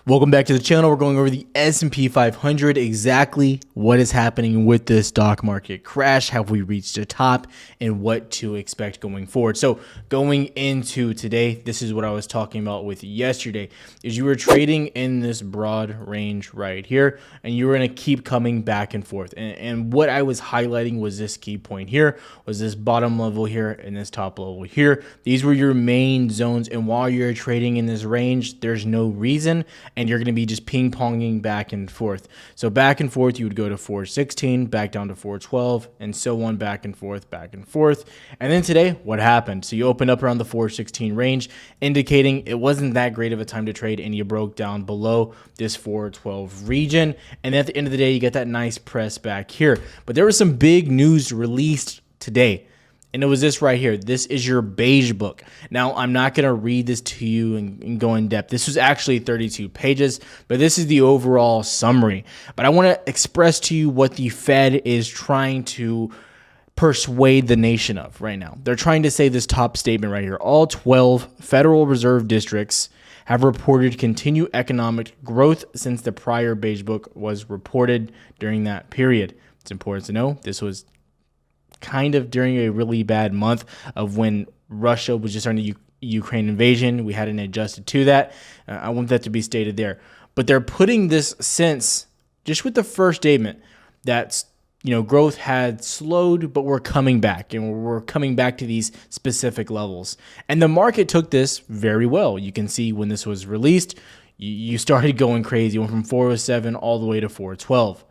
Welcome back to the channel. We're going over the S&P 500, exactly what is happening with the stock market crash, have we reached a top, and what to expect going forward. So going into today, this is what I was talking about with yesterday, is you were trading in this broad range right here, and you were going to keep coming back and forth. And what I was highlighting was this key point here, was this bottom level here and this top level here. These were your main zones, and while you're trading in this range, there's no reason, and you're going to be just ping-ponging back and forth. So back and forth, you would go to 416, back down to 412, and so on, back and forth, back and forth. And then today, what happened? So you opened up around the 416 range, indicating it wasn't that great of a time to trade, and you broke down below this 412 region. And at the end of the day, you get that nice press back here. But there was some big news released today. And it was this right here. This is your beige book. Now, I'm not going to read this to you and go in depth. This was actually 32 pages, but this is the overall summary. But I want to express to you what the Fed is trying to persuade the nation of right now. They're trying to say this top statement right here. All 12 Federal Reserve districts have reported continued economic growth since the prior beige book was reported during that period. It's important to know this was kind of during a really bad month of when Russia was just starting the Ukraine invasion. We hadn't adjusted to that. I want that to be stated there. But they're putting this sense, just with the first statement, that growth had slowed, but we're coming back, and we're coming back to these specific levels. And the market took this very well. You can see when this was released, you started going crazy. You went from 407 all the way to 412.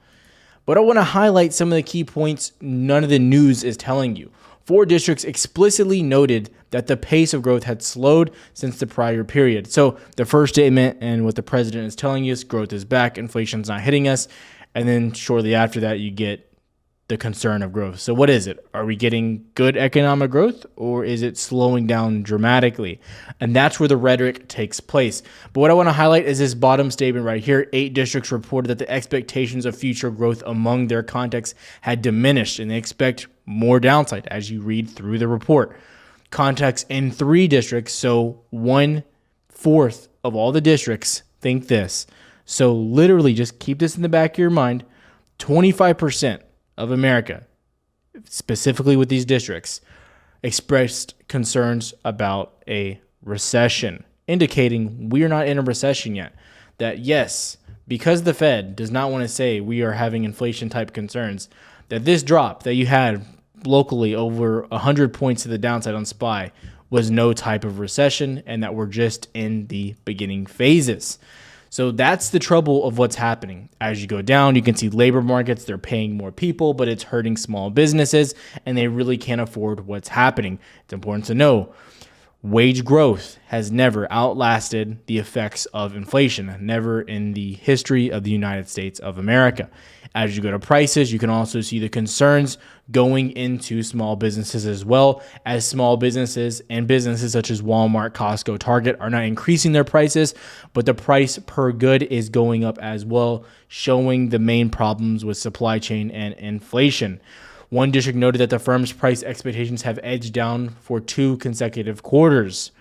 But I want to highlight some of the key points none of the news is telling you. 4 districts explicitly noted that the pace of growth had slowed since the prior period. So the first statement and what the president is telling you is growth is back, inflation's not hitting us. And then shortly after that, you get the concern of growth. So what is it? Are we getting good economic growth, or is it slowing down dramatically? And that's where the rhetoric takes place. But what I want to highlight is this bottom statement right here. 8 districts reported that the expectations of future growth among their contacts had diminished, and they expect more downside as you read through the report. Contacts in 3 districts, so 1/4 of all the districts, think this. So literally just keep this in the back of your mind. 25% of America, specifically with these districts, expressed concerns about a recession, indicating we are not in a recession yet. That yes, because the Fed does not want to say we are having inflation type concerns, that this drop that you had locally over 100 points to the downside on SPY was no type of recession, and that we're just in the beginning phases. So that's the trouble of what's happening. As you go down, you can see labor markets, they're paying more people, but it's hurting small businesses, and they really can't afford what's happening. It's important to know wage growth has never outlasted the effects of inflation, never in the history of the United States of America. As you go to prices, you can also see the concerns going into small businesses as well, as small businesses and businesses such as Walmart, Costco, Target are not increasing their prices, but the price per good is going up as well, showing the main problems with supply chain and inflation. One district noted that the firm's price expectations have edged down for 2 consecutive quarters,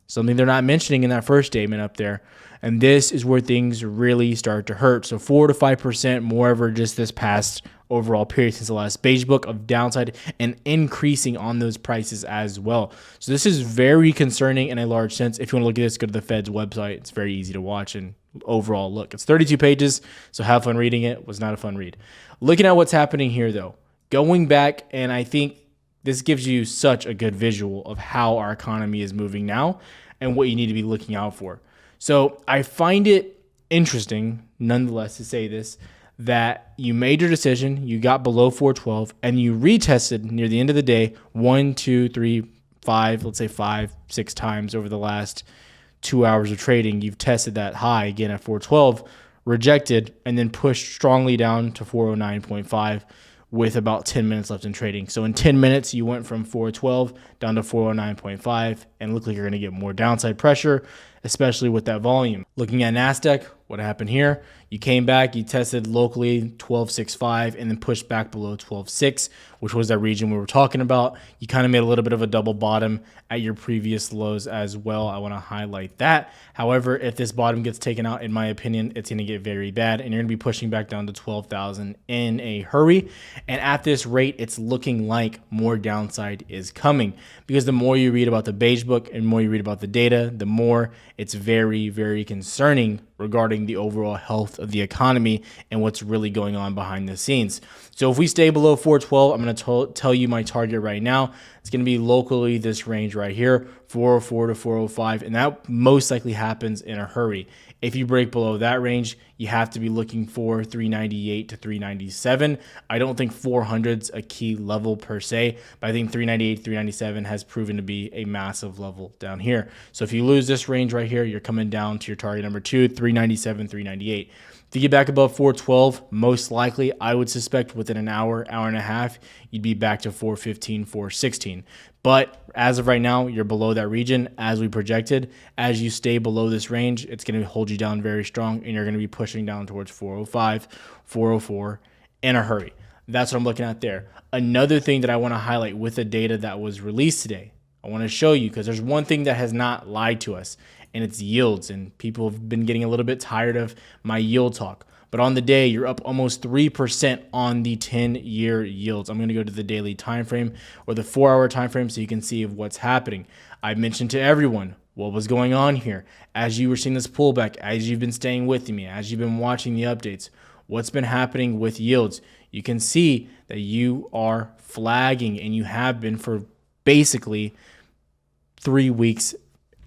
something they're not mentioning in that first statement up there. And this is where things really start to hurt. So 4 to 5% more over just this past overall period since the last beige book of downside, and increasing on those prices as well. So this is very concerning in a large sense. If you want to look at this, go to the Fed's website. It's very easy to watch and overall look. It's 32 pages, so have fun reading it. It was not a fun read. Looking at what's happening here though, going back, and I think this gives you such a good visual of how our economy is moving now and what you need to be looking out for. So I find it interesting, nonetheless, to say this, that you made your decision, you got below 412, and you retested near the end of the day 1, 2, 3, 5, let's say 5, 6 times over the last 2 hours of trading. You've tested that high again at 412, rejected, and then pushed strongly down to 409.5 with about 10 minutes left in trading. So in 10 minutes, you went from 412 down to 409.5, and look like you're going to get more downside pressure, especially with that volume. Looking at Nasdaq, what happened here? You came back, you tested locally 12.65 and then pushed back below 12.6, which was that region we were talking about. You kind of made a little bit of a double bottom at your previous lows as well. I want to highlight that. However, if this bottom gets taken out, in my opinion, it's going to get very bad and you're going to be pushing back down to 12,000 in a hurry. And at this rate, it's looking like more downside is coming, because the more you read about the beige book and more you read about the data, the more it's very, very concerning regarding the overall health of the economy and what's really going on behind the scenes. So if we stay below 412, I'm going to tell you my target right now. It's going to be locally this range right here, 404 to 405, and that most likely happens in a hurry. If you break below that range, you have to be looking for 398 to 397. I don't think 400's a key level per se, but I think 398, 397 has proven to be a massive level down here. So if you lose this range right here, you're coming down to your target number 2, 397, 398. To get back above 412, most likely, I would suspect within an hour, hour and a half, you'd be back to 415, 416. But as of right now, you're below that region as we projected. As you stay below this range, it's going to hold you down very strong and you're going to be pushing down towards 405, 404 in a hurry. That's what I'm looking at there. Another thing that I want to highlight with the data that was released today, I want to show you, because there's one thing that has not lied to us, and it's yields. And people have been getting a little bit tired of my yield talk. But on the day, you're up almost 3% on the 10-year yields. I'm going to go to the daily time frame or the 4-hour time frame so you can see what's happening. I mentioned to everyone what was going on here. As you were seeing this pullback, as you've been staying with me, as you've been watching the updates, what's been happening with yields, you can see that you are flagging, and you have been for basically 3 weeks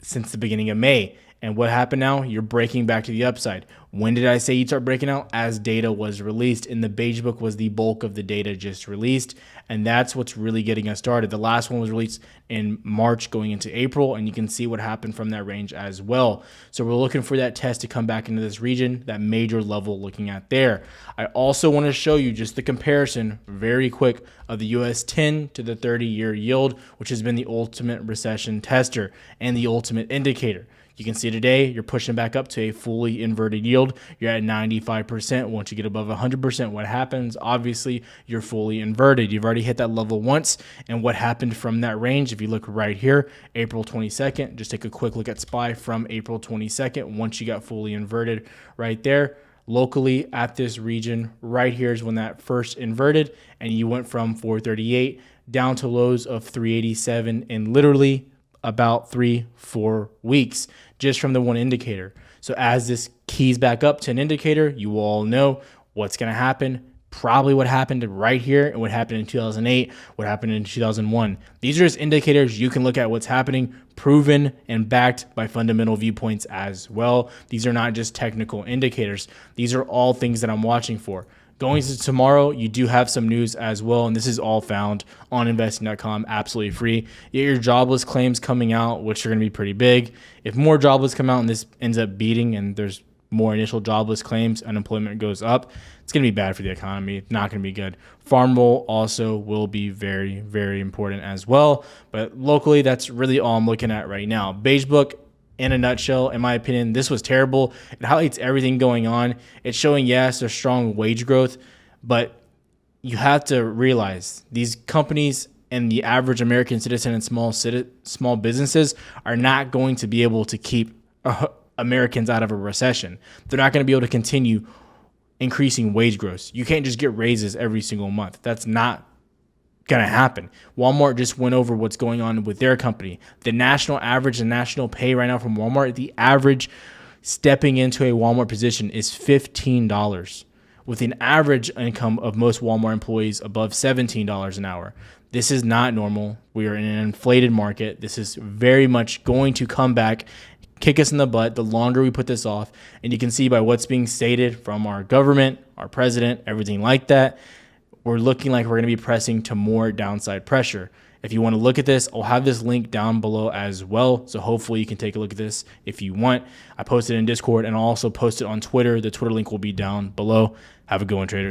since the beginning of May. And what happened now? You're breaking back to the upside. When did I say you'd start breaking out? As data was released, and the beige book was the bulk of the data just released. And that's what's really getting us started. The last one was released in March going into April, and you can see what happened from that range as well. So we're looking for that test to come back into this region, that major level looking at there. I also want to show you just the comparison very quick of the US 10 to the 30-year yield, which has been the ultimate recession tester and the ultimate indicator. You can see today you're pushing back up to a fully inverted yield. You're at 95%. Once you get above 100%, what happens? Obviously, you're fully inverted. You've already hit that level once. And what happened from that range? If you look right here, April 22nd, just take a quick look at SPY from April 22nd. Once you got fully inverted right there, locally at this region right here is when that first inverted, and you went from 438 down to lows of 387 in literally about 3-4 weeks just from the one indicator. So as this keys back up to an indicator, you all know what's going to happen. Probably what happened right here and what happened in 2008, what happened in 2001. These are just indicators. You can look at what's happening, proven and backed by fundamental viewpoints as well. These are not just technical indicators. These are all things that I'm watching for. Going to tomorrow, you do have some news as well, and this is all found on investing.com, absolutely free. You get your jobless claims coming out, which are going to be pretty big. If more jobless come out and this ends up beating and there's more initial jobless claims, unemployment goes up, it's going to be bad for the economy. Not going to be good. Farm roll also will be very, very important as well. But locally, that's really all I'm looking at right now. Beige book, in a nutshell, in my opinion, this was terrible. It highlights everything going on. It's showing, yes, there's strong wage growth, but you have to realize these companies and the average American citizen and small businesses are not going to be able to keep Americans out of a recession. They're not going to be able to continue increasing wage growth. You can't just get raises every single month. That's not going to happen. Walmart just went over what's going on with their company. The national average and national pay right now from Walmart, the average stepping into a Walmart position is $15, with an average income of most Walmart employees above $17 an hour. This is not normal. We are in an inflated market. This is very much going to come back, kick us in the butt the longer we put this off. And you can see by what's being stated from our government, our president, everything like that, we're looking like we're going to be pressing to more downside pressure. If you want to look at this, I'll have this link down below as well. So hopefully you can take a look at this if you want. I posted it in Discord and I'll also post it on Twitter. The Twitter link will be down below. Have a good one, traders.